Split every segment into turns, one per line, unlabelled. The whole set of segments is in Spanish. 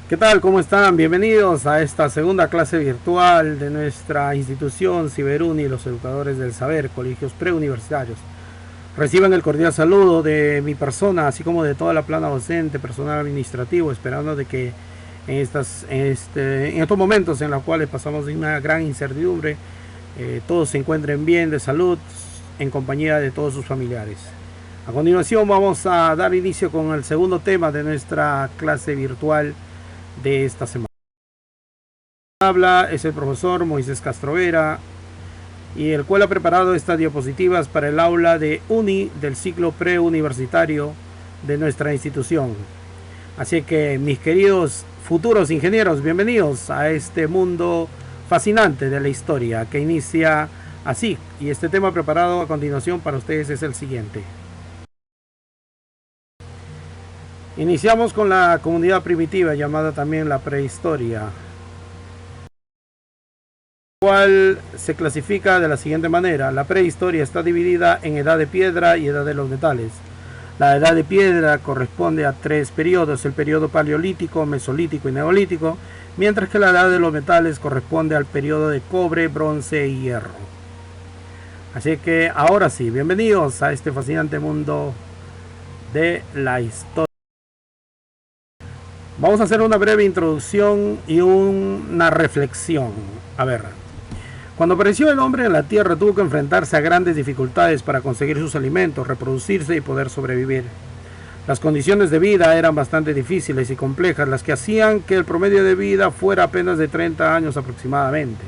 ¿Qué tal? ¿Cómo están? Bienvenidos a esta segunda clase virtual de nuestra institución Ciberuni, los educadores del saber, colegios preuniversitarios. Reciban el cordial saludo de mi persona, así como de toda la plana docente, personal administrativo, esperando de que en estos momentos en los cuales pasamos de una gran incertidumbre, todos se encuentren bien, de salud, en compañía de todos sus familiares. A continuación vamos a dar inicio con el segundo tema de nuestra clase virtual de esta semana. Habla es el profesor Moisés Castrovera, y el cual ha preparado estas diapositivas para el aula de UNI del ciclo preuniversitario de nuestra institución. Así que, mis queridos futuros ingenieros, bienvenidos a este mundo fascinante de la historia que inicia así. Y este tema preparado a continuación para ustedes es el siguiente. Iniciamos con la comunidad primitiva, llamada también la prehistoria, cual se clasifica de la siguiente manera. La prehistoria está dividida en edad de piedra y edad de los metales. La edad de piedra corresponde a tres periodos: el periodo paleolítico, mesolítico y neolítico, mientras que la edad de los metales corresponde al periodo de cobre, bronce y hierro. Así que ahora sí, bienvenidos a este fascinante mundo de la historia. Vamos a hacer una breve introducción y una reflexión. A ver, cuando apareció el hombre en la tierra, tuvo que enfrentarse a grandes dificultades para conseguir sus alimentos, reproducirse y poder sobrevivir. Las condiciones de vida eran bastante difíciles y complejas, las que hacían que el promedio de vida fuera apenas de 30 años aproximadamente.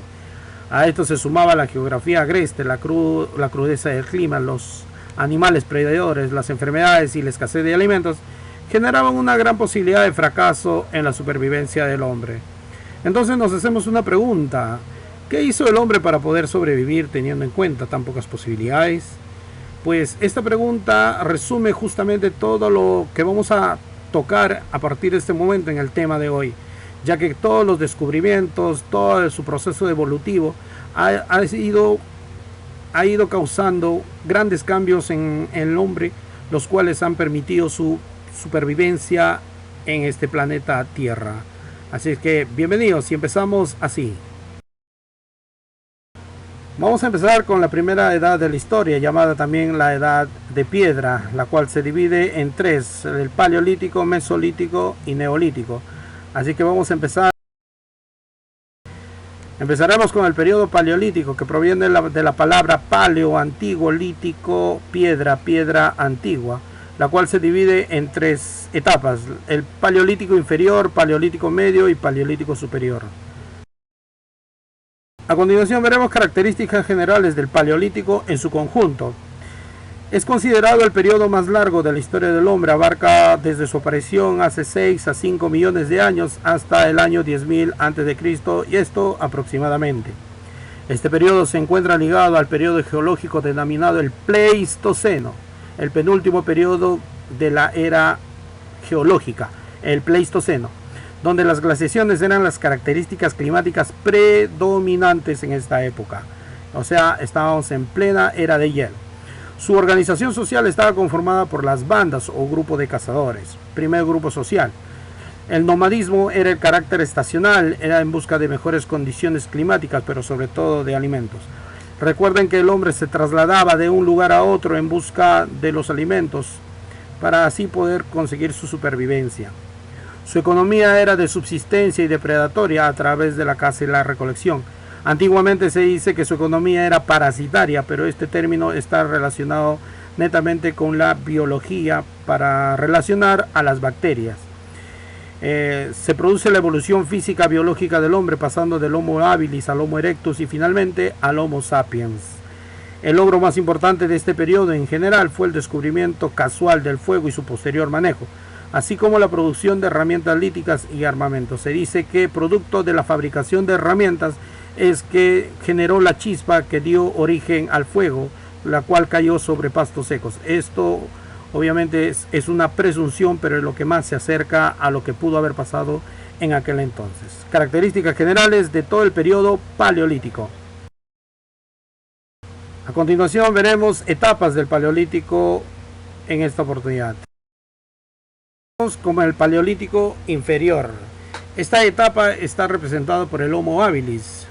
A esto se sumaba la geografía agreste, la crudeza del clima, los animales predadores, las enfermedades y la escasez de alimentos generaban una gran posibilidad de fracaso en la supervivencia del hombre. Entonces nos hacemos una pregunta: ¿qué hizo el hombre para poder sobrevivir teniendo en cuenta tan pocas posibilidades? Pues esta pregunta resume justamente todo lo que vamos a tocar a partir de este momento en el tema de hoy, ya que todos los descubrimientos, todo su proceso evolutivo ha ido causando grandes cambios en el hombre, los cuales han permitido su supervivencia en este planeta Tierra. Así que bienvenidos y empezamos así. Vamos a empezar con la primera edad de la historia, llamada también la edad de piedra, la cual se divide en tres: el paleolítico, mesolítico y neolítico. Así que vamos a empezar. Empezaremos con el periodo paleolítico, que proviene de la palabra paleo, antiguo, lítico, piedra, piedra antigua, la cual se divide en tres etapas: el paleolítico inferior, paleolítico medio y paleolítico superior. A continuación veremos características generales del paleolítico en su conjunto. Es considerado el periodo más largo de la historia del hombre, abarca desde su aparición hace 6 a 5 millones de años hasta el año 10.000 a.C., y esto aproximadamente. Este periodo se encuentra ligado al periodo geológico denominado el Pleistoceno, el penúltimo periodo de la era geológica, el Pleistoceno, donde las glaciaciones eran las características climáticas predominantes en esta época. O sea, estábamos en plena era de hielo. Su organización social estaba conformada por las bandas o grupo de cazadores. Primer grupo social. El nomadismo era el carácter estacional, era en busca de mejores condiciones climáticas, pero sobre todo de alimentos. Recuerden que el hombre se trasladaba de un lugar a otro en busca de los alimentos para así poder conseguir su supervivencia. Su economía era de subsistencia y depredatoria a través de la caza y la recolección. Antiguamente se dice que su economía era parasitaria, pero este término está relacionado netamente con la biología para relacionar a las bacterias. Se produce la evolución física biológica del hombre, pasando del Homo habilis al Homo erectus y finalmente al Homo sapiens. El logro más importante de este periodo en general fue el descubrimiento casual del fuego y su posterior manejo, así como la producción de herramientas líticas y armamentos. Se dice que producto de la fabricación de herramientas es que generó la chispa que dio origen al fuego, la cual cayó sobre pastos secos. Esto obviamente es una presunción, pero es lo que más se acerca a lo que pudo haber pasado en aquel entonces. Características generales de todo el periodo paleolítico. A continuación veremos etapas del paleolítico en esta oportunidad. Como el paleolítico inferior. Esta etapa está representada por el Homo habilis.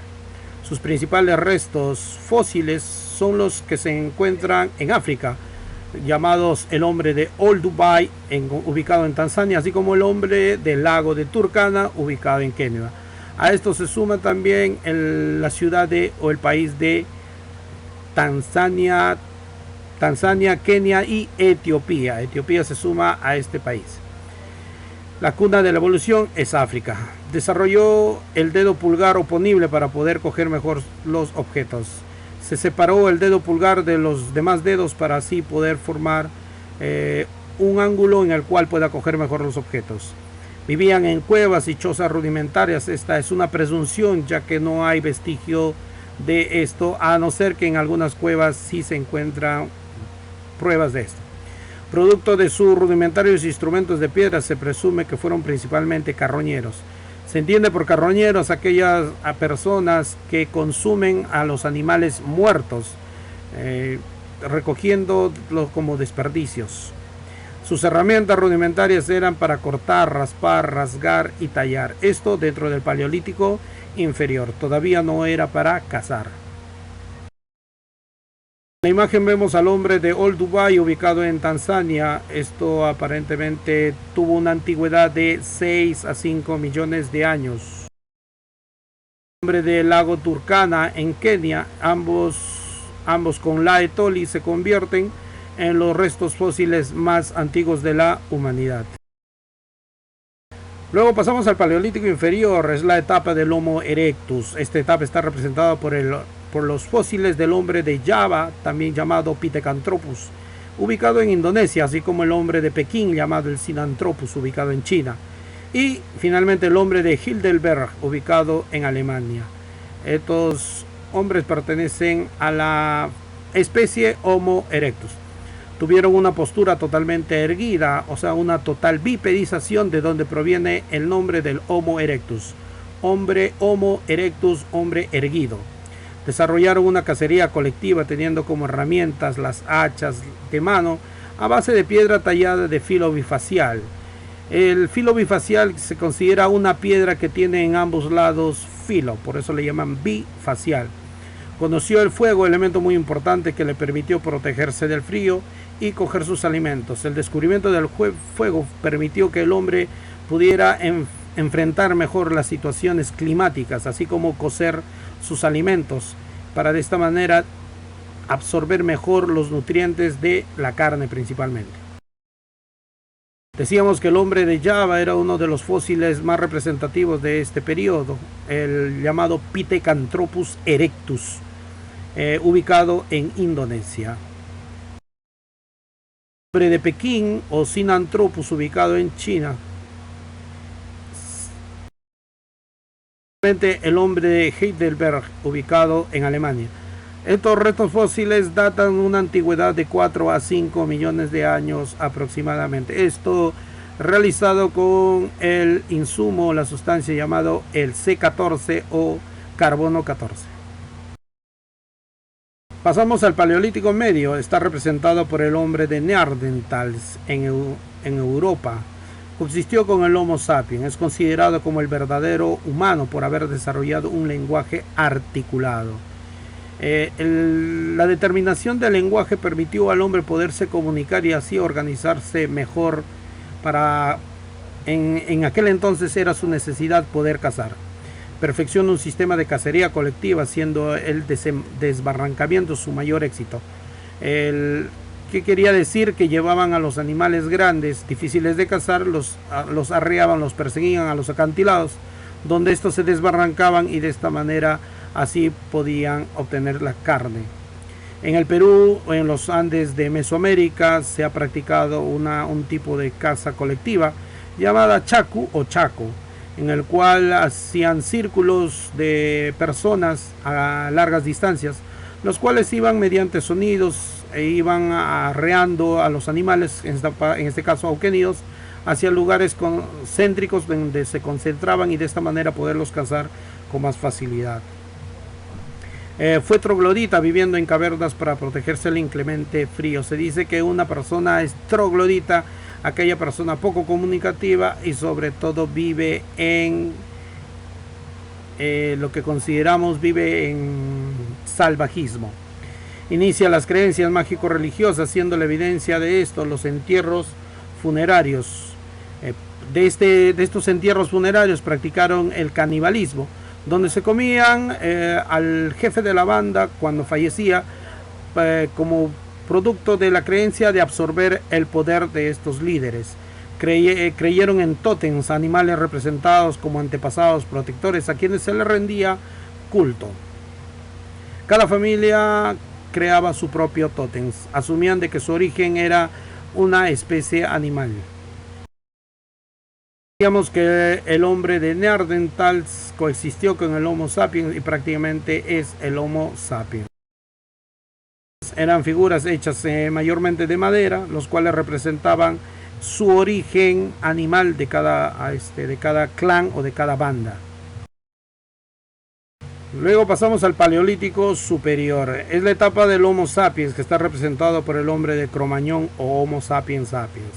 Sus principales restos fósiles son los que se encuentran en África, llamados el hombre de Olduvai, ubicado en Tanzania, así como el hombre del lago de Turkana, ubicado en Kenia. A esto se suma también la ciudad o el país de Tanzania, Kenia y Etiopía. Etiopía se suma a este país. La cuna de la evolución es África. Desarrolló el dedo pulgar oponible para poder coger mejor los objetos. Se separó el dedo pulgar de los demás dedos para así poder formar un ángulo en el cual pueda coger mejor los objetos. Vivían en cuevas y chozas rudimentarias. Esta es una presunción, ya que no hay vestigio de esto, a no ser que en algunas cuevas sí se encuentran pruebas de esto. Producto de sus rudimentarios instrumentos de piedra, se presume que fueron principalmente carroñeros. Se entiende por carroñeros aquellas personas que consumen a los animales muertos, recogiéndolos como desperdicios. Sus herramientas rudimentarias eran para cortar, raspar, rasgar y tallar. Esto dentro del Paleolítico inferior. Todavía no era para cazar. En la imagen vemos al hombre de Olduvai ubicado en Tanzania. Esto aparentemente tuvo una antigüedad de 6 a 5 millones de años. El hombre del lago Turkana en Kenia, ambos con Laetoli, se convierten en los restos fósiles más antiguos de la humanidad. Luego pasamos al Paleolítico inferior, es la etapa del Homo erectus. Esta etapa está representada por los fósiles del hombre de Java, también llamado Pithecanthropus, ubicado en Indonesia, así como el hombre de Pekín, llamado el Sinanthropus, ubicado en China. Y finalmente el hombre de Heidelberg, ubicado en Alemania. Estos hombres pertenecen a la especie Homo erectus. Tuvieron una postura totalmente erguida, o sea, una total bipedización, de donde proviene el nombre del Homo erectus. Hombre Homo erectus, hombre erguido. Desarrollaron una cacería colectiva teniendo como herramientas las hachas de mano a base de piedra tallada de filo bifacial. El filo bifacial se considera una piedra que tiene en ambos lados filo, por eso le llaman bifacial. Conoció el fuego, elemento muy importante que le permitió protegerse del frío y coger sus alimentos. El descubrimiento del fuego permitió que el hombre pudiera enfrentar mejor las situaciones climáticas, así como cocer sus alimentos, para de esta manera absorber mejor los nutrientes de la carne principalmente. Decíamos que el hombre de Java era uno de los fósiles más representativos de este periodo, el llamado Pithecanthropus erectus, ubicado en Indonesia. El hombre de Pekín o Sinanthropus, ubicado en China. El hombre de Heidelberg, ubicado en Alemania. Estos restos fósiles datan una antigüedad de 4 a 5 millones de años aproximadamente. Esto realizado con el insumo, la sustancia llamado el C14 o carbono 14. Pasamos al Paleolítico medio. Está representado por el hombre de Neanderthals en Europa. Subsistió con el Homo sapiens. Es considerado como el verdadero humano por haber desarrollado un lenguaje articulado. La determinación del lenguaje permitió al hombre poderse comunicar y así organizarse mejor. En aquel entonces era su necesidad poder cazar. Perfeccionó un sistema de cacería colectiva, siendo el desbarrancamiento su mayor éxito. ¿Qué quería decir? Que llevaban a los animales grandes, difíciles de cazar, los arreaban, los perseguían a los acantilados, donde estos se desbarrancaban y de esta manera así podían obtener la carne. En el Perú o en los Andes de Mesoamérica se ha practicado un tipo de caza colectiva llamada chacu o chaco, en el cual hacían círculos de personas a largas distancias, los cuales iban mediante sonidos e iban arreando a los animales, en este caso auquenidos, hacia lugares concéntricos donde se concentraban y de esta manera poderlos cazar con más facilidad. Fue troglodita, viviendo en cavernas para protegerse del inclemente frío. Se dice que una persona es troglodita aquella persona poco comunicativa y sobre todo vive en lo que consideramos vive en salvajismo. Inicia las creencias mágico-religiosas, siendo la evidencia de esto los entierros funerarios. De estos entierros funerarios practicaron el canibalismo, donde se comían al jefe de la banda cuando fallecía, como producto de la creencia de absorber el poder de estos líderes. Creyeron en tótems, animales representados como antepasados protectores a quienes se les rendía culto. Cada familia creaba su propio tótem, asumían de que su origen era una especie animal. Digamos que el hombre de Neandertals coexistió con el Homo sapiens y prácticamente es el Homo sapiens. Eran figuras hechas mayormente de madera, los cuales representaban su origen animal de cada clan o de cada banda. Luego pasamos al Paleolítico Superior. Es la etapa del Homo sapiens que está representado por el hombre de Cro-Magnon o Homo sapiens sapiens.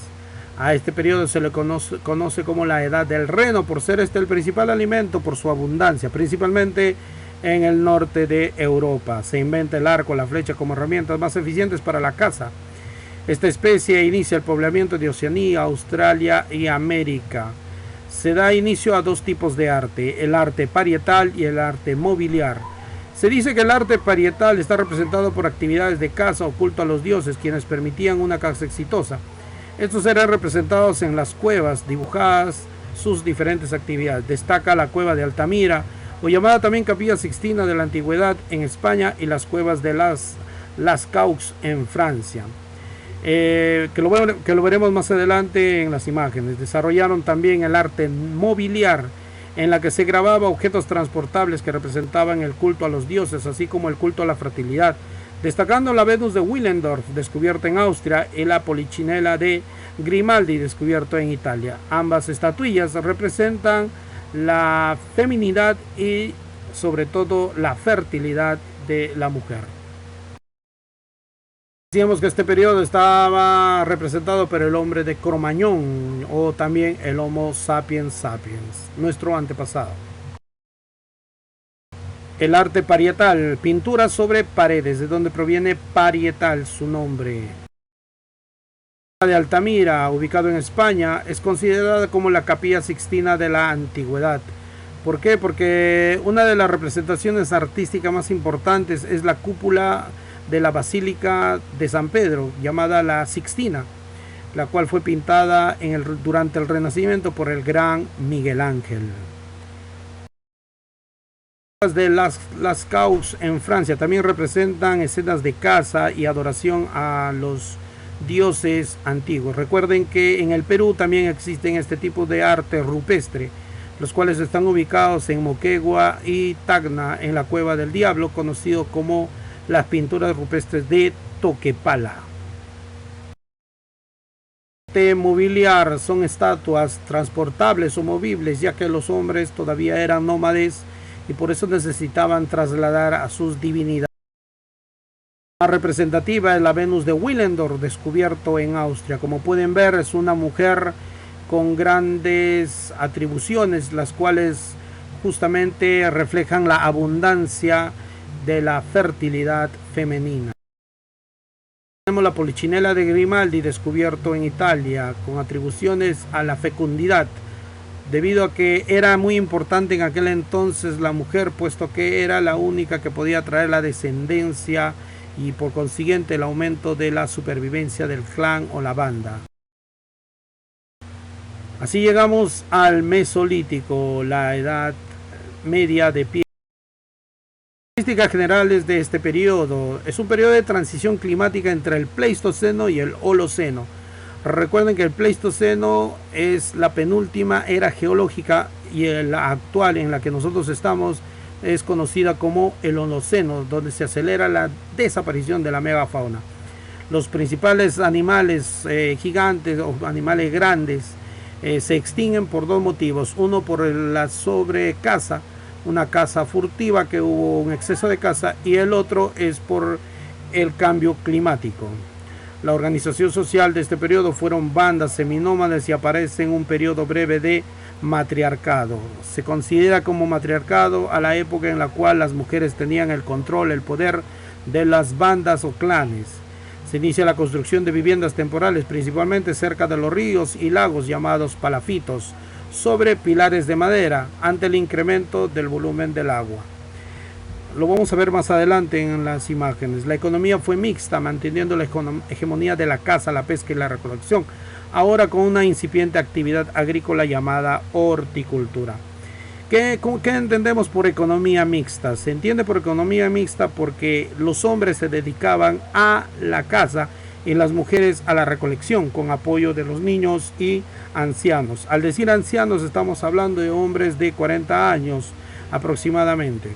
A este periodo se le conoce como la Edad del Reno, por ser el principal alimento por su abundancia, principalmente en el norte de Europa. Se inventa el arco, la flecha como herramientas más eficientes para la caza. Esta especie inicia el poblamiento de Oceanía, Australia y América. Se da inicio a dos tipos de arte, el arte parietal y el arte mobiliar. Se dice que el arte parietal está representado por actividades de caza o culto a los dioses, quienes permitían una caza exitosa. Estos eran representados en las cuevas, dibujadas sus diferentes actividades. Destaca la cueva de Altamira, o llamada también Capilla Sixtina de la Antigüedad en España, y las cuevas de las Caux en Francia. Que lo veremos más adelante en las imágenes. Desarrollaron también el arte mobiliar, en la que se grababa objetos transportables que representaban el culto a los dioses, así como el culto a la fertilidad, destacando la Venus de Willendorf, descubierta en Austria, y la Polichinela de Grimaldi, descubierto en Italia. Ambas estatuillas representan la feminidad y sobre todo la fertilidad de la mujer. Decíamos que este periodo estaba representado por el hombre de Cro-Magnon o también el Homo sapiens sapiens, nuestro antepasado. El arte parietal, pintura sobre paredes, de donde proviene parietal su nombre. De Altamira, ubicado en España, es considerada como la Capilla Sixtina de la Antigüedad. ¿Por qué? Porque una de las representaciones artísticas más importantes es la cúpula de la Basílica de San Pedro, llamada la Sixtina, la cual fue pintada durante el Renacimiento por el gran Miguel Ángel. De las Caux en Francia también representan escenas de caza y adoración a los dioses antiguos. Recuerden que en el Perú también existen este tipo de arte rupestre, los cuales están ubicados en Moquegua y Tacna, en la Cueva del Diablo, conocido como las pinturas rupestres de Toquepala. De mobiliar son estatuas transportables o movibles, ya que los hombres todavía eran nómades y por eso necesitaban trasladar a sus divinidades. La representativa es la Venus de Willendorf, descubierto en Austria. Como pueden ver, es una mujer con grandes atribuciones, las cuales justamente reflejan la abundancia de la fertilidad femenina. Tenemos la Polichinela de Grimaldi, descubierto en Italia, con atribuciones a la fecundidad, debido a que era muy importante en aquel entonces la mujer, puesto que era la única que podía traer la descendencia y por consiguiente el aumento de la supervivencia del clan o la banda. Así llegamos al Mesolítico, la Edad Media de piedra. Características generales de este periodo: es un periodo de transición climática entre el Pleistoceno y el Holoceno. Recuerden que el Pleistoceno es la penúltima era geológica y la actual en la que nosotros estamos es conocida como el Holoceno, donde se acelera la desaparición de la megafauna. Los principales animales gigantes o animales grandes se extinguen por dos motivos: uno por la sobrecaza, una caza furtiva, que hubo un exceso de caza, y el otro es por el cambio climático. La organización social de este periodo fueron bandas seminómadas y aparece en un periodo breve de matriarcado. Se considera como matriarcado a la época en la cual las mujeres tenían el control, el poder de las bandas o clanes. Se inicia la construcción de viviendas temporales, principalmente cerca de los ríos y lagos llamados palafitos, sobre pilares de madera, ante el incremento del volumen del agua. Lo vamos a ver más adelante en las imágenes. La economía fue mixta, manteniendo la hegemonía de la caza, la pesca y la recolección, ahora con una incipiente actividad agrícola llamada horticultura. ¿Qué entendemos por economía mixta? Se entiende por economía mixta porque los hombres se dedicaban a la caza y las mujeres a la recolección, con apoyo de los niños y ancianos. Al decir ancianos estamos hablando de hombres de 40 años aproximadamente.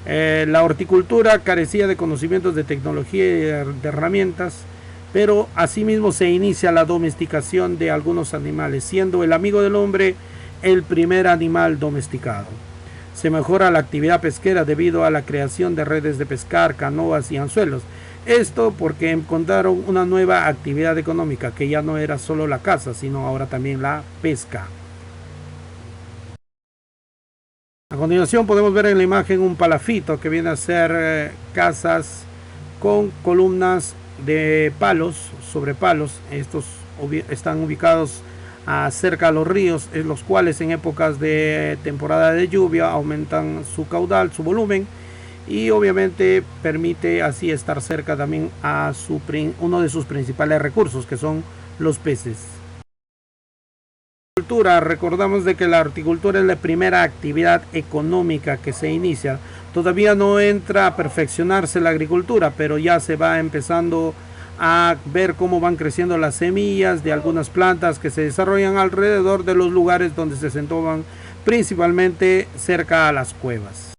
La horticultura carecía de conocimientos de tecnología y de herramientas, pero asimismo se inicia la domesticación de algunos animales, siendo el amigo del hombre el primer animal domesticado. Se mejora la actividad pesquera debido a la creación de redes de pescar, canoas y anzuelos. Esto porque encontraron una nueva actividad económica, que ya no era solo la caza, sino ahora también la pesca. A continuación podemos ver en la imagen un palafito, que viene a ser casas con columnas de palos, sobre palos. Estos están ubicados cerca a los ríos, los cuales en épocas de temporada de lluvia aumentan su caudal, su volumen, y obviamente permite así estar cerca también a uno de sus principales recursos, que son los peces. Recordamos de que la horticultura es la primera actividad económica que se inicia. Todavía no entra a perfeccionarse la agricultura, pero ya se va empezando a ver cómo van creciendo las semillas de algunas plantas que se desarrollan alrededor de los lugares donde se sentaban, principalmente cerca a las cuevas.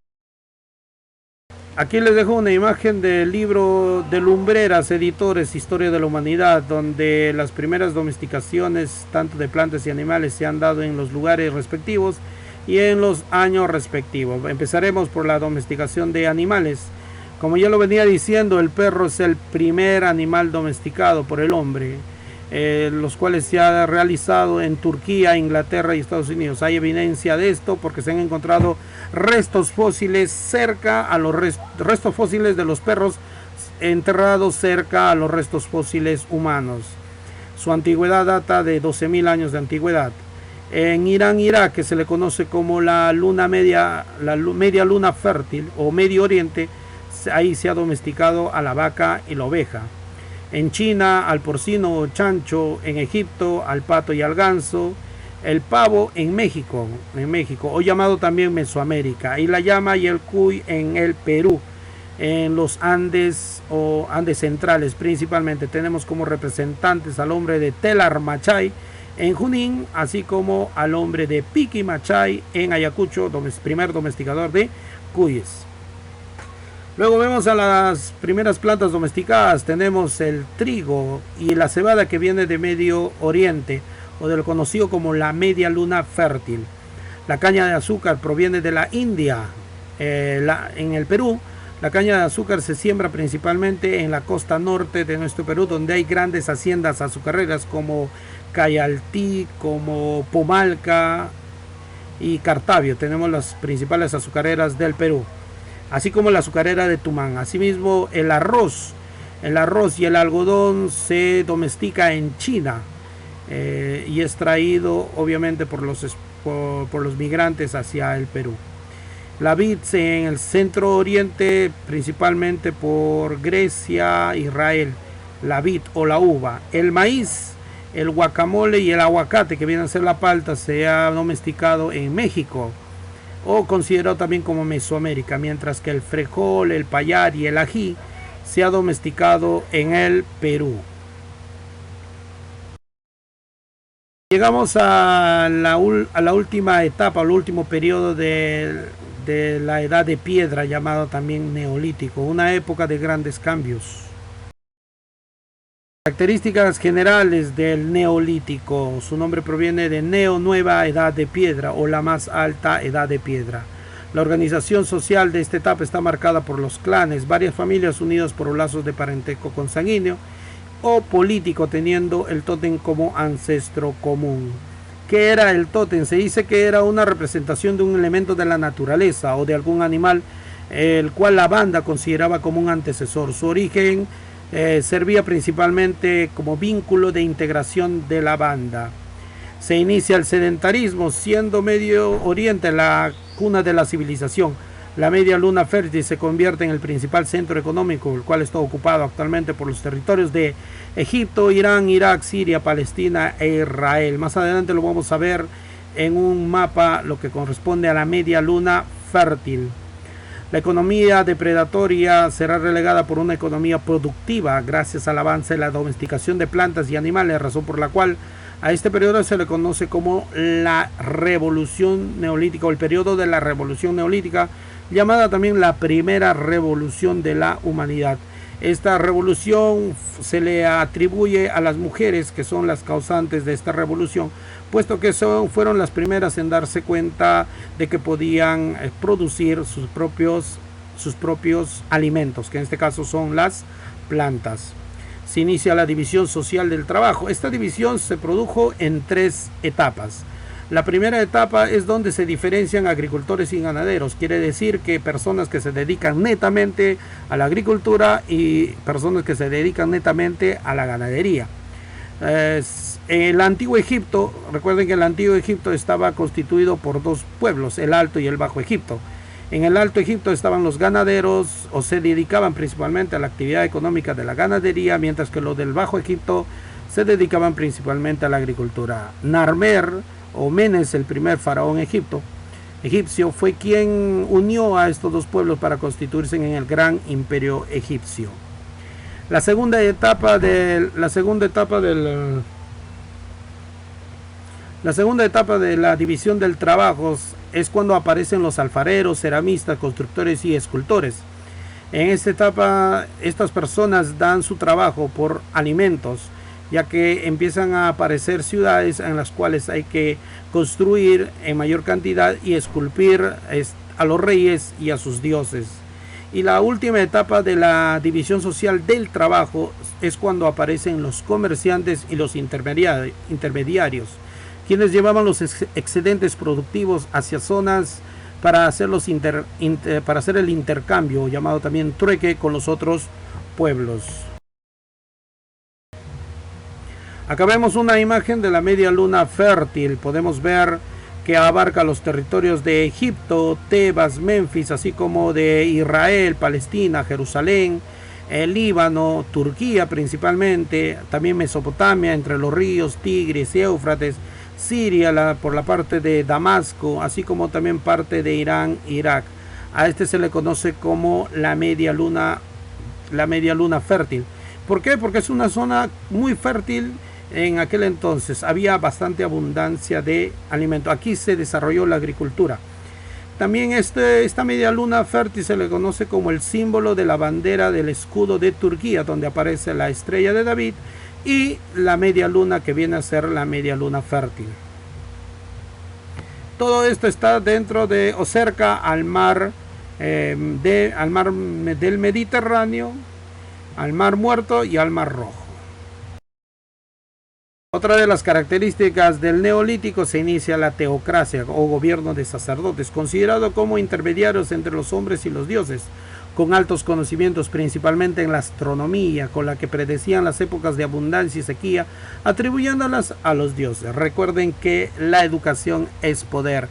Aquí les dejo una imagen del libro de Lumbreras Editores, Historia de la Humanidad, donde las primeras domesticaciones tanto de plantas y animales se han dado en los lugares respectivos y en los años respectivos. Empezaremos por la domesticación de animales. Como ya lo venía diciendo, el perro es el primer animal domesticado por el hombre, los cuales se ha realizado en Turquía, Inglaterra y Estados Unidos. Hay evidencia de esto porque se han encontrado restos fósiles cerca a los restos fósiles de los perros enterrados cerca a los restos fósiles humanos. Su antigüedad data de 12.000 años de antigüedad. En Irán, Irak, que se le conoce como la media luna fértil o Medio Oriente, ahí se ha domesticado a la vaca y la oveja. En China al porcino o chancho, en Egipto al pato y al ganso, el pavo en México, o llamado también Mesoamérica, y la llama y el cuy en el Perú. En los Andes o Andes centrales principalmente tenemos como representantes al hombre de Telar Machay en Junín, así como al hombre de Piqui Machay en Ayacucho, primer domesticador de cuyes. Luego vemos a las primeras plantas domesticadas. Tenemos el trigo y la cebada, que viene de Medio Oriente, o de lo conocido como la media luna fértil. La caña de azúcar proviene de la India. En el Perú, la caña de azúcar se siembra principalmente en la costa norte de nuestro Perú, donde hay grandes haciendas azucareras como Cayaltí, como Pomalca y Cartavio. Tenemos las principales azucareras del Perú, así como la azucarera de Tumán. Asimismo, el arroz y el algodón se domestica en China y es traído obviamente por los migrantes hacia el Perú. La vid en el centro oriente, principalmente por Grecia, Israel, la vid o la uva. El maíz, el guacamole y el aguacate, que viene a ser la palta, se ha domesticado en México, o considerado también como Mesoamérica, mientras que el frijol, el payar y el ají se ha domesticado en el Perú. Llegamos a la última etapa, al último periodo de la edad de piedra, llamado también neolítico, una época de grandes cambios. Características generales del neolítico. Su nombre proviene de neo, nueva edad de piedra, o la más alta edad de piedra. La organización social de esta etapa está marcada por los clanes, varias familias unidas por lazos de parentesco consanguíneo, o político, teniendo el tótem como ancestro común. ¿Qué era el tótem? Se dice que era una representación de un elemento de la naturaleza o de algún animal, el cual la banda consideraba como un antecesor. Su origen servía principalmente como vínculo de integración de la banda. Se inicia el sedentarismo, siendo Medio Oriente la cuna de la civilización. La media luna fértil se convierte en el principal centro económico, el cual está ocupado actualmente por los territorios de Egipto, Irán, Irak, Siria, Palestina e Israel. Más adelante lo vamos a ver en un mapa, lo que corresponde a la media luna fértil. La economía depredatoria será relegada por una economía productiva gracias al avance de la domesticación de plantas y animales, razón por la cual a este periodo se le conoce como la Revolución Neolítica o el periodo de la Revolución Neolítica, llamada también la primera revolución de la humanidad. Esta revolución se le atribuye a las mujeres, que son las causantes de esta revolución, puesto que fueron las primeras en darse cuenta de que podían producir sus propios alimentos, que en este caso son las plantas. Se inicia la división social del trabajo. Esta división se produjo en 3 etapas. La primera etapa es donde se diferencian agricultores y ganaderos. Quiere decir que personas que se dedican netamente a la agricultura y personas que se dedican netamente a la ganadería. El Antiguo Egipto, recuerden que el Antiguo Egipto estaba constituido por 2 pueblos, el Alto y el Bajo Egipto. En el Alto Egipto estaban los ganaderos, o se dedicaban principalmente a la actividad económica de la ganadería, mientras que los del Bajo Egipto se dedicaban principalmente a la agricultura. Narmer o Menes, el primer faraón egipcio, fue quien unió a estos 2 pueblos para constituirse en el gran imperio egipcio. La segunda etapa de la división del trabajo es cuando aparecen los alfareros, ceramistas, constructores y escultores. En esta etapa, estas personas dan su trabajo por alimentos, ya que empiezan a aparecer ciudades en las cuales hay que construir en mayor cantidad y esculpir a los reyes y a sus dioses. Y la última etapa de la división social del trabajo es cuando aparecen los comerciantes y los intermediarios, quienes llevaban los excedentes productivos hacia zonas para hacer el intercambio, llamado también trueque, con los otros pueblos. Acá vemos una imagen de la media luna fértil. Podemos ver que abarca los territorios de Egipto, Tebas, Memphis, así como de Israel, Palestina, Jerusalén, el Líbano, Turquía principalmente, también Mesopotamia, entre los ríos Tigris y Éufrates, Siria por la parte de Damasco, así como también parte de Irán, Irak. A este se le conoce como la media luna fértil. ¿Por qué? Porque es una zona muy fértil. En aquel entonces había bastante abundancia de alimento. Aquí se desarrolló la agricultura. También esta media luna fértil se le conoce como el símbolo de la bandera del escudo de Turquía, donde aparece la estrella de David y la media luna, que viene a ser la media luna fértil. Todo esto está dentro de o cerca al mar del Mediterráneo, al Mar Muerto y al Mar Rojo. Otra de las características del Neolítico, se inicia la teocracia o gobierno de sacerdotes, considerado como intermediarios entre los hombres y los dioses, con altos conocimientos principalmente en la astronomía, con la que predecían las épocas de abundancia y sequía, atribuyéndolas a los dioses. Recuerden que la educación es poder.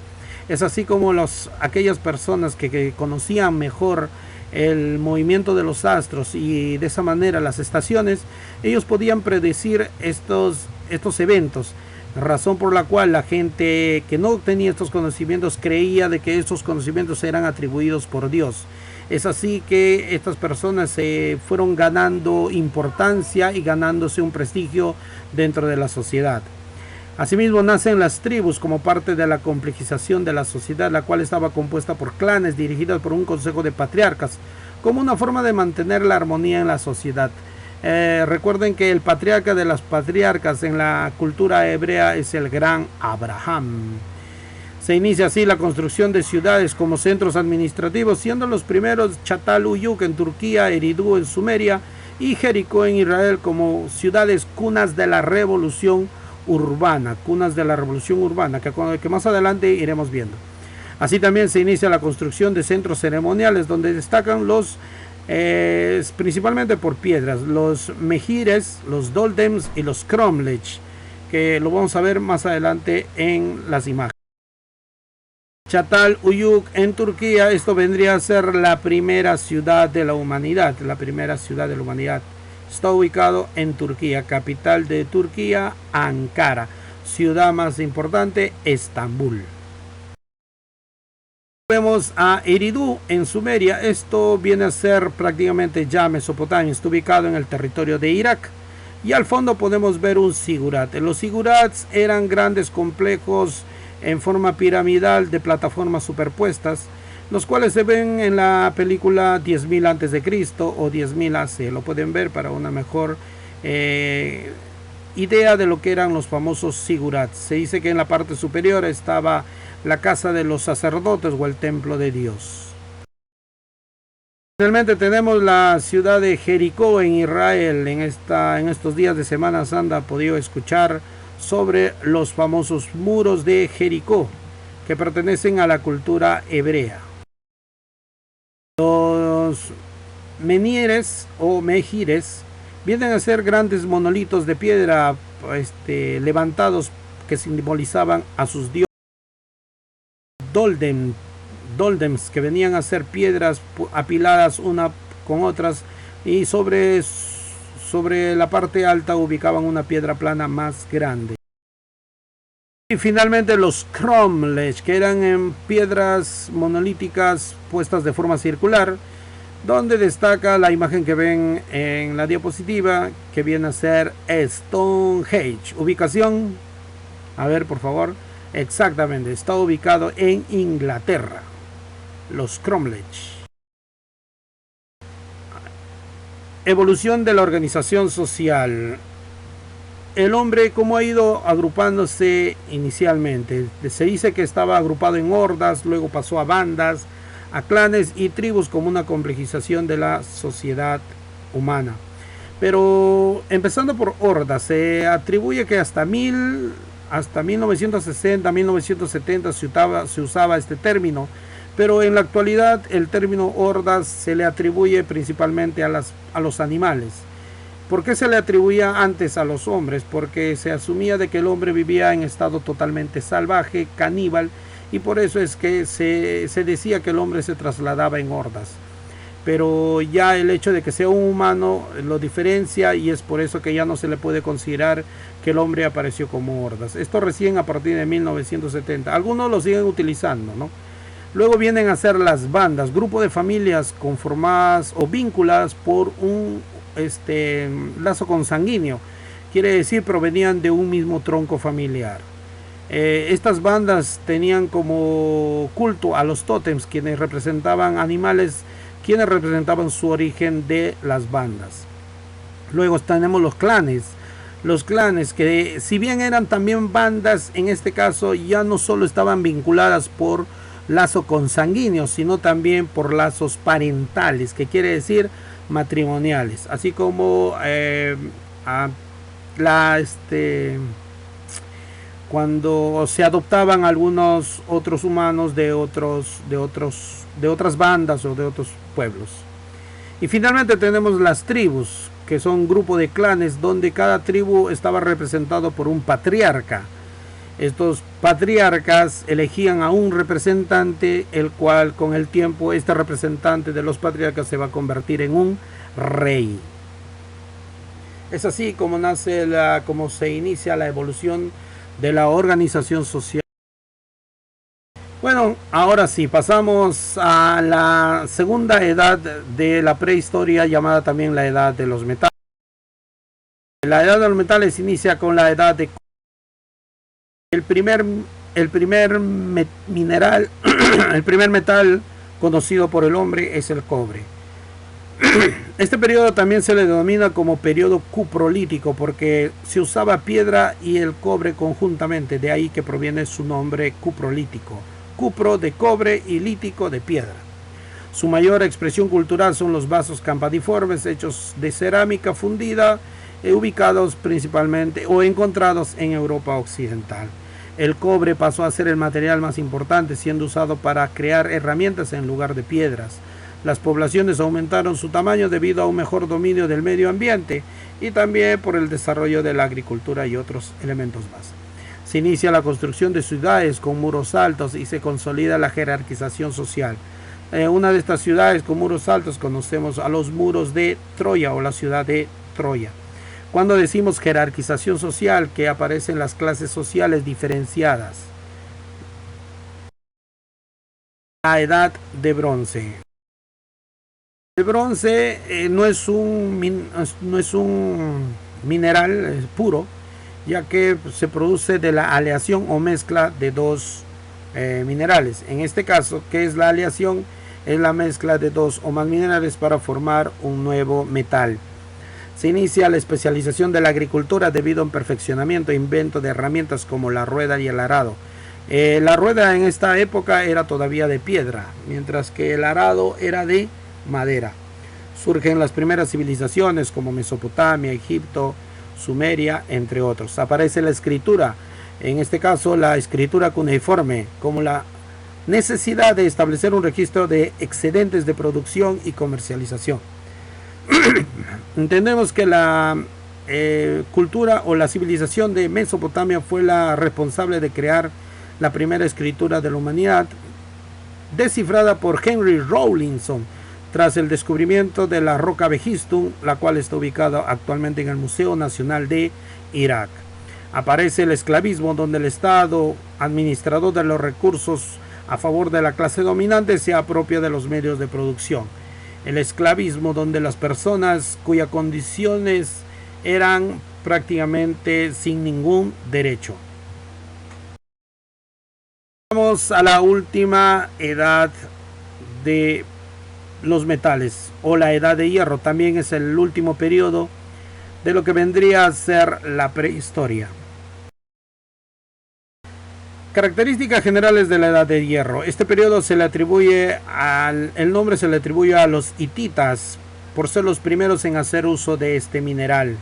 Es así como aquellas personas que conocían mejor el movimiento de los astros y de esa manera las estaciones, ellos podían predecir estos eventos, razón por la cual la gente que no tenía estos conocimientos creía de que estos conocimientos eran atribuidos por Dios. Es así que estas personas se fueron ganando importancia y ganándose un prestigio dentro de la sociedad. Asimismo nacen las tribus como parte de la complejización de la sociedad, la cual estaba compuesta por clanes dirigidos por un consejo de patriarcas, como una forma de mantener la armonía en la sociedad. Recuerden que el patriarca de las patriarcas en la cultura hebrea es el gran Abraham. Se inicia así la construcción de ciudades como centros administrativos, siendo los primeros Çatalhöyük en Turquía, Eridu en Sumeria y Jericó en Israel como ciudades cunas de la revolución urbana, que más adelante iremos viendo. Así también se inicia la construcción de centros ceremoniales donde destacan los principalmente por piedras, los mejires, los doldems y los cromlech, que lo vamos a ver más adelante en las imágenes. Çatal Uyuk en Turquía, esto vendría a ser la primera ciudad de la humanidad, Está ubicado en Turquía, capital de Turquía, Ankara, ciudad más importante, Estambul. Vemos a Eridu en Sumeria, esto viene a ser prácticamente ya Mesopotamia, está ubicado en el territorio de Irak. Y al fondo podemos ver un zigurat. Los zigurats eran grandes complejos en forma piramidal de plataformas superpuestas, los cuales se ven en la película 10.000 a.C. o 10.000 AC. Lo pueden ver para una mejor idea de lo que eran los famosos zigurats. Se dice que en la parte superior estaba la casa de los sacerdotes o el templo de Dios. Finalmente tenemos la ciudad de Jericó en Israel. En estos días de Semana Santa he podido escuchar sobre los famosos muros de Jericó, que pertenecen a la cultura hebrea. Los menhires o mejires vienen a ser grandes monolitos de piedra levantados que simbolizaban a sus dioses. Doldems, que venían a ser piedras apiladas una con otras, y sobre la parte alta ubicaban una piedra plana más grande. Y finalmente los cromlech, que eran en piedras monolíticas puestas de forma circular, donde destaca la imagen que ven en la diapositiva, que viene a ser Stonehenge. Ubicación, a ver por favor, exactamente, está ubicado en Inglaterra. Los cromlech. Evolución de la organización social. El hombre, ¿cómo ha ido agrupándose inicialmente? Se dice que estaba agrupado en hordas, luego pasó a bandas, a clanes y tribus como una complejización de la sociedad humana. Pero empezando por hordas, se atribuye que hasta 1960, 1970 se usaba este término. Pero en la actualidad el término hordas se le atribuye principalmente a los animales. ¿Por qué se le atribuía antes a los hombres? Porque se asumía de que el hombre vivía en estado totalmente salvaje, caníbal, y por eso es que se decía que el hombre se trasladaba en hordas. Pero ya el hecho de que sea un humano lo diferencia, y es por eso que ya no se le puede considerar que el hombre apareció como hordas. Esto recién a partir de 1970. Algunos lo siguen utilizando, ¿no? Luego vienen a ser las bandas, grupo de familias conformadas o vinculadas por un lazo consanguíneo. Quiere decir, provenían de un mismo tronco familiar. Estas bandas tenían como culto a los tótems, quienes representaban animales, quienes representaban su origen de las bandas. Luego tenemos los clanes. Los clanes, que si bien eran también bandas, en este caso ya no solo estaban vinculadas por lazo consanguíneo, sino también por lazos parentales, que quiere decir matrimoniales, así como cuando se adoptaban algunos otros humanos de otras bandas o de otros pueblos. Y finalmente tenemos las tribus, que son un grupo de clanes donde cada tribu estaba representado por un patriarca. Estos patriarcas elegían a un representante, el cual con el tiempo este representante de los patriarcas se va a convertir en un rey. Es así como como se inicia la evolución de la organización social. Bueno, ahora sí, pasamos a la segunda edad de la prehistoria, llamada también la edad de los metales. La edad de los metales inicia con la edad de el primer mineral, el primer metal conocido por el hombre es el cobre. Este periodo también se le denomina como periodo cuprolítico porque se usaba piedra y el cobre conjuntamente, de ahí que proviene su nombre cuprolítico. Cupro de cobre y lítico de piedra. Su mayor expresión cultural son los vasos campaniformes hechos de cerámica fundida, ubicados principalmente o encontrados en Europa Occidental. El cobre pasó a ser el material más importante, siendo usado para crear herramientas en lugar de piedras. Las poblaciones aumentaron su tamaño debido a un mejor dominio del medio ambiente y también por el desarrollo de la agricultura y otros elementos más. Se inicia la construcción de ciudades con muros altos y se consolida la jerarquización social. Una de estas ciudades con muros altos conocemos a los muros de Troya o la ciudad de Troya. Cuando decimos jerarquización social, que aparecen las clases sociales diferenciadas. La edad de bronce. El bronce no es un mineral puro, ya que se produce de la aleación o mezcla de dos minerales. En este caso, ¿qué es la aleación? Es la mezcla de dos o más minerales para formar un nuevo metal. Se inicia la especialización de la agricultura debido a un perfeccionamiento e invento de herramientas como la rueda y el arado. La rueda en esta época era todavía de piedra, mientras que el arado era de madera. Surgen las primeras civilizaciones como Mesopotamia, Egipto, Sumeria, entre otros. Aparece la escritura, en este caso la escritura cuneiforme, como la necesidad de establecer un registro de excedentes de producción y comercialización. Entendemos que la cultura o la civilización de Mesopotamia fue la responsable de crear la primera escritura de la humanidad, descifrada por Henry Rawlinson tras el descubrimiento de la roca Behistun, la cual está ubicada actualmente en el Museo Nacional de Irak. Aparece el esclavismo, donde el Estado, administrador de los recursos a favor de la clase dominante, se apropia de los medios de producción. El esclavismo, donde las personas cuyas condiciones eran prácticamente sin ningún derecho. Vamos a la última edad de los metales, o la edad de hierro. También es el último periodo de lo que vendría a ser la prehistoria. Características generales de la edad de hierro. Este periodo el nombre se le atribuye a los hititas por ser los primeros en hacer uso de este mineral.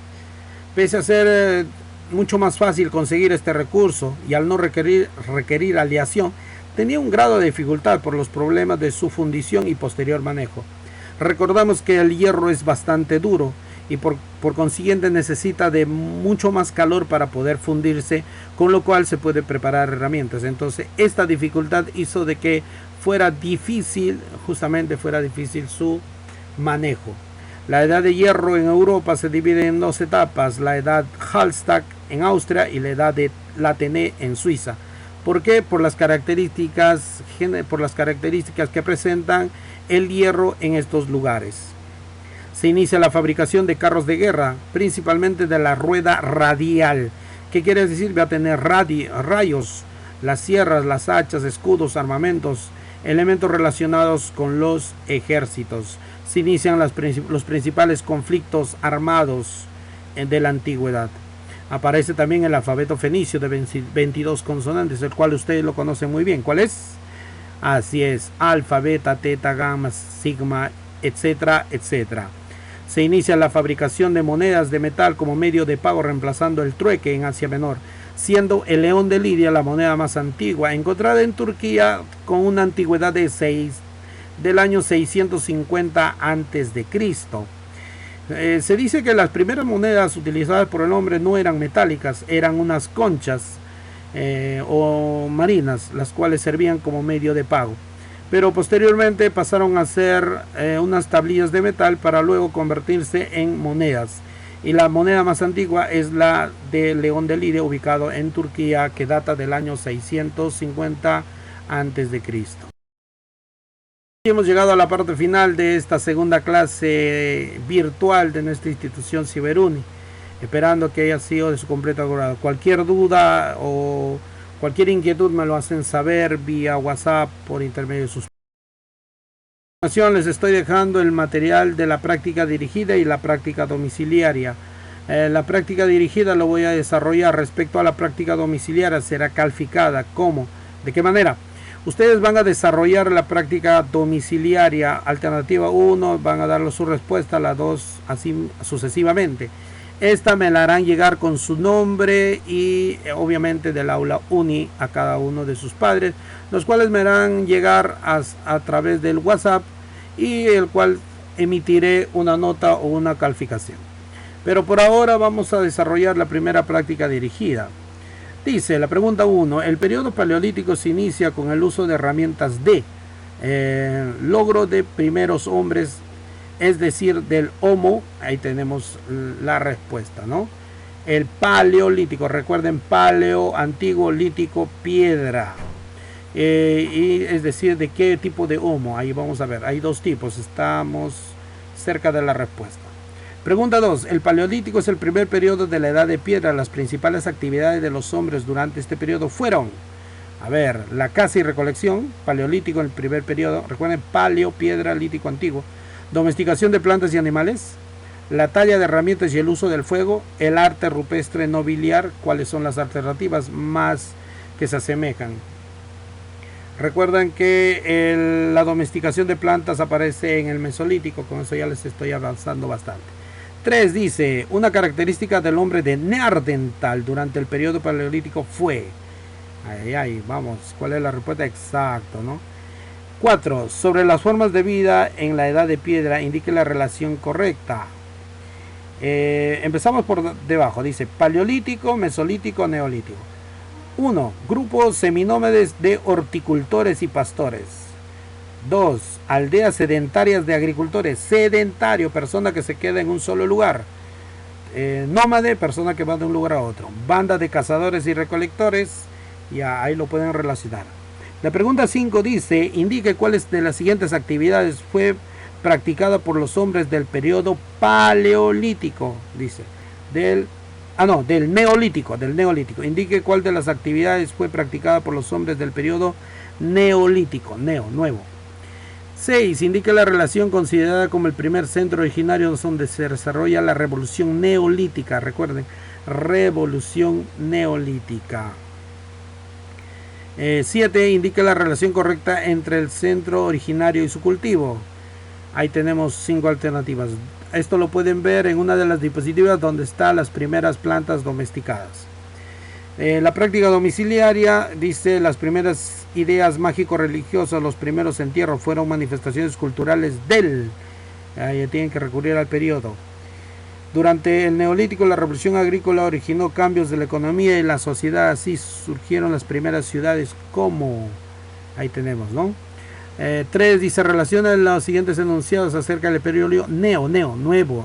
Pese a ser mucho más fácil conseguir este recurso y al no requerir aleación, tenía un grado de dificultad por los problemas de su fundición y posterior manejo. Recordamos que el hierro es bastante duro y por consiguiente necesita de mucho más calor para poder fundirse, con lo cual se puede preparar herramientas. Entonces esta dificultad hizo de que fuera difícil su manejo. La edad de hierro en Europa se divide en dos etapas: la edad Hallstatt en Austria y la edad de Latene en Suiza. ¿Por qué? Por las características que presentan el hierro en estos lugares. Se inicia la fabricación de carros de guerra, principalmente de la rueda radial. ¿Qué quiere decir? Va a tener rayos, las sierras, las hachas, escudos, armamentos, elementos relacionados con los ejércitos. Se inician los principales conflictos armados de la antigüedad. Aparece también el alfabeto fenicio de 22 consonantes, el cual ustedes lo conocen muy bien. ¿Cuál es? Así es, alfa, beta, teta, gamma, sigma, etcétera, etcétera. Se inicia la fabricación de monedas de metal como medio de pago, reemplazando el trueque en Asia Menor, siendo el león de Lidia la moneda más antigua, encontrada en Turquía con una antigüedad del año 650 a.C. Se dice que las primeras monedas utilizadas por el hombre no eran metálicas, eran unas conchas o marinas, las cuales servían como medio de pago. Pero posteriormente pasaron a ser unas tablillas de metal para luego convertirse en monedas. Y la moneda más antigua es la de León de Lidia, ubicado en Turquía, que data del año 650 a.C. Hemos llegado a la parte final de esta segunda clase virtual de nuestra institución Ciberuni, esperando que haya sido de su completo agrado. Cualquier duda o cualquier inquietud me lo hacen saber vía WhatsApp por intermedio de sus. A continuación les estoy dejando el material de la práctica dirigida y la práctica domiciliaria. La práctica dirigida lo voy a desarrollar respecto a la práctica domiciliaria, será calificada. ¿Cómo? ¿De qué manera? Ustedes van a desarrollar la práctica domiciliaria. Alternativa 1, van a darle su respuesta, la 2, así sucesivamente. Esta me la harán llegar con su nombre y obviamente del aula UNI a cada uno de sus padres, los cuales me harán llegar a través del WhatsApp y el cual emitiré una nota o una calificación. Pero por ahora vamos a desarrollar la primera práctica dirigida. Dice la pregunta 1, el periodo paleolítico se inicia con el uso de herramientas de logro de primeros hombres, es decir, del Homo. Ahí tenemos la respuesta, ¿no? El paleolítico, recuerden, paleo, antiguo, lítico, piedra. Y es decir, ¿de qué tipo de Homo? Ahí vamos a ver, hay dos tipos, estamos cerca de la respuesta. Pregunta 2. El paleolítico es el primer periodo de la edad de piedra. Las principales actividades de los hombres durante este periodo fueron, a ver, la caza y recolección, paleolítico en el primer periodo, recuerden, paleo, piedra, lítico, antiguo, domesticación de plantas y animales, la talla de herramientas y el uso del fuego, el arte rupestre nobiliar. ¿Cuáles son las alternativas más que se asemejan? Recuerden que la domesticación de plantas aparece en el Mesolítico, con eso ya les estoy avanzando bastante. 3 dice, una característica del hombre de Neandertal durante el periodo paleolítico fue, vamos, ¿cuál es la respuesta? Exacto, ¿no? 4, sobre las formas de vida en la edad de piedra, indique la relación correcta. Empezamos por debajo, dice paleolítico, mesolítico, neolítico. 1. Grupos seminómades de horticultores y pastores. 2. Aldeas sedentarias de agricultores. Sedentario, persona que se queda en un solo lugar. Nómade, persona que va de un lugar a otro. Banda de cazadores y recolectores. Ya ahí lo pueden relacionar. La pregunta 5 dice, indique cuáles de las siguientes actividades fue practicada por los hombres del periodo paleolítico. Dice, del neolítico. Indique cuál de las actividades fue practicada por los hombres del periodo neolítico. Nuevo. 6. Indique la relación considerada como el primer centro originario donde se desarrolla la revolución neolítica. Recuerden, revolución neolítica. 7. Indique la relación correcta entre el centro originario y su cultivo. Ahí tenemos 5 alternativas. Esto lo pueden ver en una de las diapositivas donde están las primeras plantas domesticadas. La práctica domiciliaria dice, las primeras ideas mágico-religiosas, los primeros entierros fueron manifestaciones culturales ahí tienen que recurrir al periodo. Durante el neolítico, la revolución agrícola originó cambios de la economía y la sociedad, así surgieron las primeras ciudades como, ahí tenemos, ¿no? 3 dice, relaciona los siguientes enunciados acerca del periodo nuevo,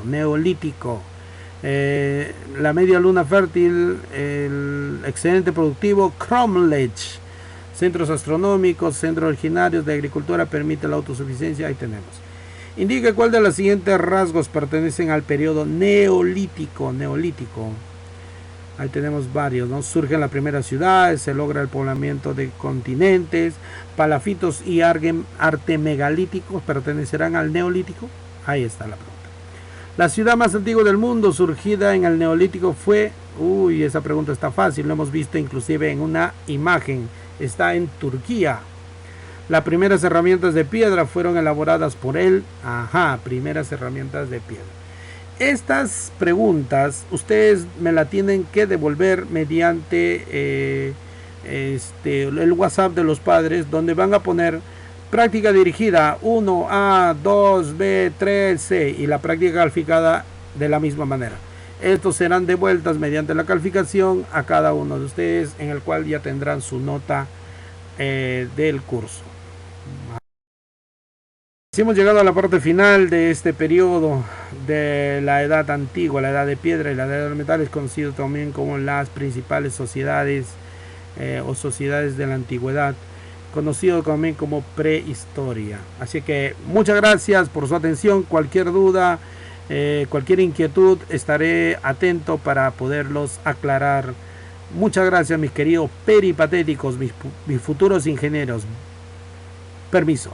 neolítico. La media luna fértil, el excedente productivo, Cromlech, centros astronómicos, centros originarios de agricultura, permite la autosuficiencia. Ahí tenemos. Indique cuál de los siguientes rasgos pertenecen al periodo neolítico. Ahí tenemos varios, ¿no? Surgen las primeras ciudades, se logra el poblamiento de continentes, palafitos y arte megalíticos pertenecerán al neolítico. Ahí está la pregunta. La ciudad más antigua del mundo surgida en el neolítico fue, esa pregunta está fácil, lo hemos visto inclusive en una imagen, está en Turquía. Las primeras herramientas de piedra fueron elaboradas por él. Primeras herramientas de piedra. Estas preguntas ustedes me la tienen que devolver mediante el WhatsApp de los padres, donde van a poner práctica dirigida 1A, 2B, 3C y la práctica calificada de la misma manera. Estos serán devueltas mediante la calificación a cada uno de ustedes, en el cual ya tendrán su nota del curso. Hemos llegado a la parte final de este periodo de la edad antigua, la edad de piedra y la edad de metales, conocido también como las principales sociedades o sociedades de la antigüedad, conocido también como prehistoria. Así que muchas gracias por su atención. Cualquier duda, cualquier inquietud, estaré atento para poderlos aclarar. Muchas gracias, mis queridos peripatéticos, mis futuros ingenieros. Permiso.